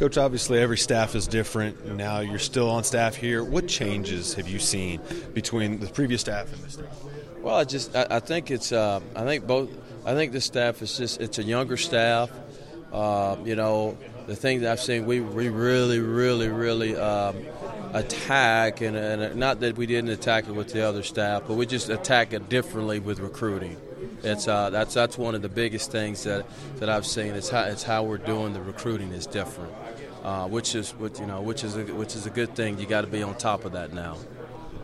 Coach, obviously every staff is different. Now you're still on staff here. What changes have you seen between the previous staff and this staff? Well, I think this staff is it's a younger staff. The thing that I've seen, we really attack, and not that we didn't attack it with the other staff, but we just attack it differently with recruiting. It's that's one of the biggest things that I've seen. It's how we're doing the recruiting is different, which is a good thing. You got to be on top of that now.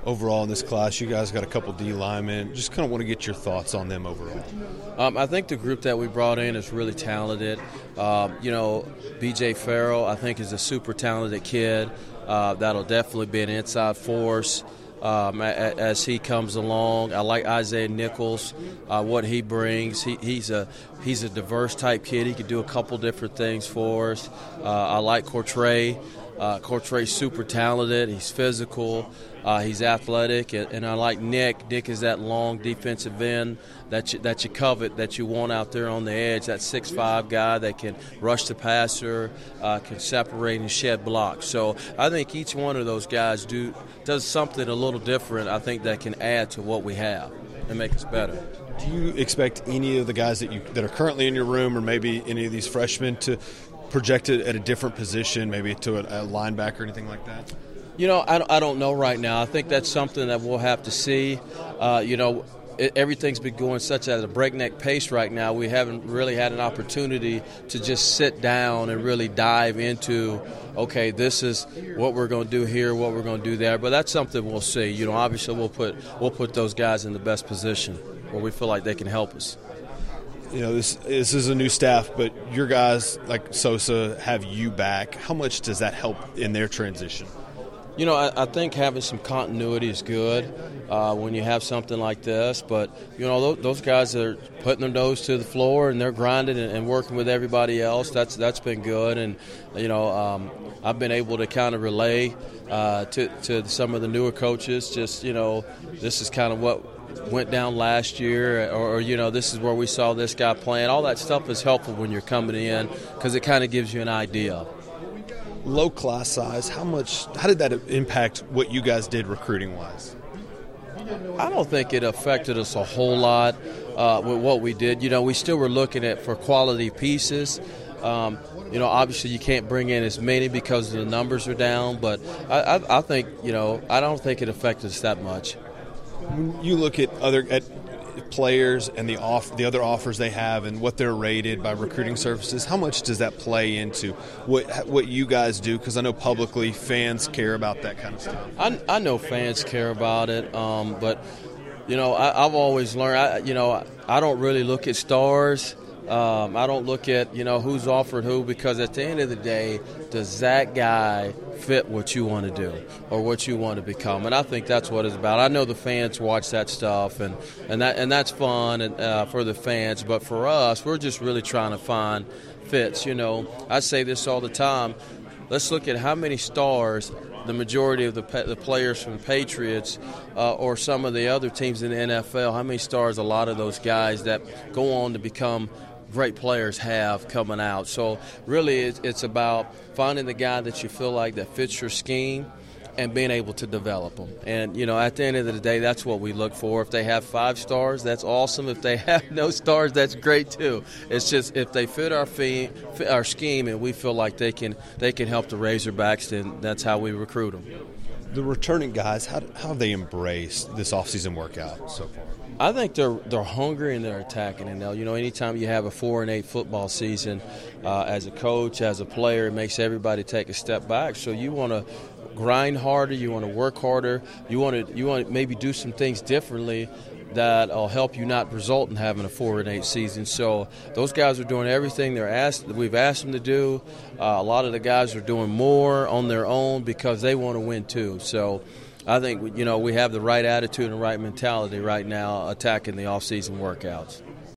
Overall in this class, you guys got a couple D linemen. Just kind of want to get your thoughts on them overall. I think the group that we brought in is really talented. B.J. Farrell, I think, is a super talented kid. That'll definitely be an inside force as he comes along. I like Isaiah Nichols, what he brings. He's a diverse type kid. He could do a couple different things for us. I like Courtray. Courtray's super talented. He's physical. He's athletic, and I like Nick. Nick is that long defensive end that you covet, that you want out there on the edge. That 6'5" guy that can rush the passer, can separate and shed blocks. So I think each one of those guys does something a little different. I think that can add to what we have and make us better. Do you expect any of the guys that are currently in your room, or maybe any of these freshmen, to project it at a different position, maybe to a linebacker or anything like that? I don't know right now. I think that's something that we'll have to see. Everything's been going such at a breakneck pace right now. We haven't really had an opportunity to just sit down and really dive into, okay, this is what we're going to do here, what we're going to do there. But that's something we'll see. Obviously we'll put those guys in the best position where we feel like they can help us. This is a new staff, but your guys like Sosa have you back. How much does that help in their transition? I think having some continuity is good when you have something like this. But, those guys are putting their nose to the floor and they're grinding and working with everybody else. That's been good. And, I've been able to kind of relay to some of the newer coaches just, this is kind of what went down last year, or this is where we saw this guy playing. All that stuff is helpful when you're coming in because it kind of gives you an idea. Low class size, how did that impact what you guys did recruiting wise? I don't think it affected us a whole lot with what we did. We still were looking for quality pieces. Obviously you can't bring in as many because the numbers are down, but I think I don't think it affected us that much. When you look at players and the other offers they have and what they're rated by recruiting services, how much does that play into what you guys do? Because I know publicly fans care about that kind of stuff. I know fans care about it, but I've always learned I don't really look at stars. I don't look at who's offered who, because at the end of the day, does that guy fit what you want to do or what you want to become? And I think that's what it's about. I know the fans watch that stuff, and that's fun for the fans. But for us, we're just really trying to find fits. I say this all the time. Let's look at how many stars the majority of the players from the Patriots or some of the other teams in the NFL, how many stars a lot of those guys that go on to become great players have coming out. So really it's about finding the guy that you feel like that fits your scheme and being able to develop them. And, at the end of the day, that's what we look for. If they have 5 stars, that's awesome. If they have no stars, that's great too. It's just if they fit our scheme and we feel like they can help the Razorbacks, then that's how we recruit them. The returning guys, how have they embraced this offseason workout so far? I think they're hungry and they're attacking it now. Anytime you have a 4-8 football season, as a coach, as a player, it makes everybody take a step back. So you want to grind harder, you want to work harder, you want to maybe do some things differently that'll help you not result in having a 4-8 season. So those guys are doing everything we've asked them to do. A lot of the guys are doing more on their own because they want to win too. So I think we have the right attitude and right mentality right now attacking the off-season workouts.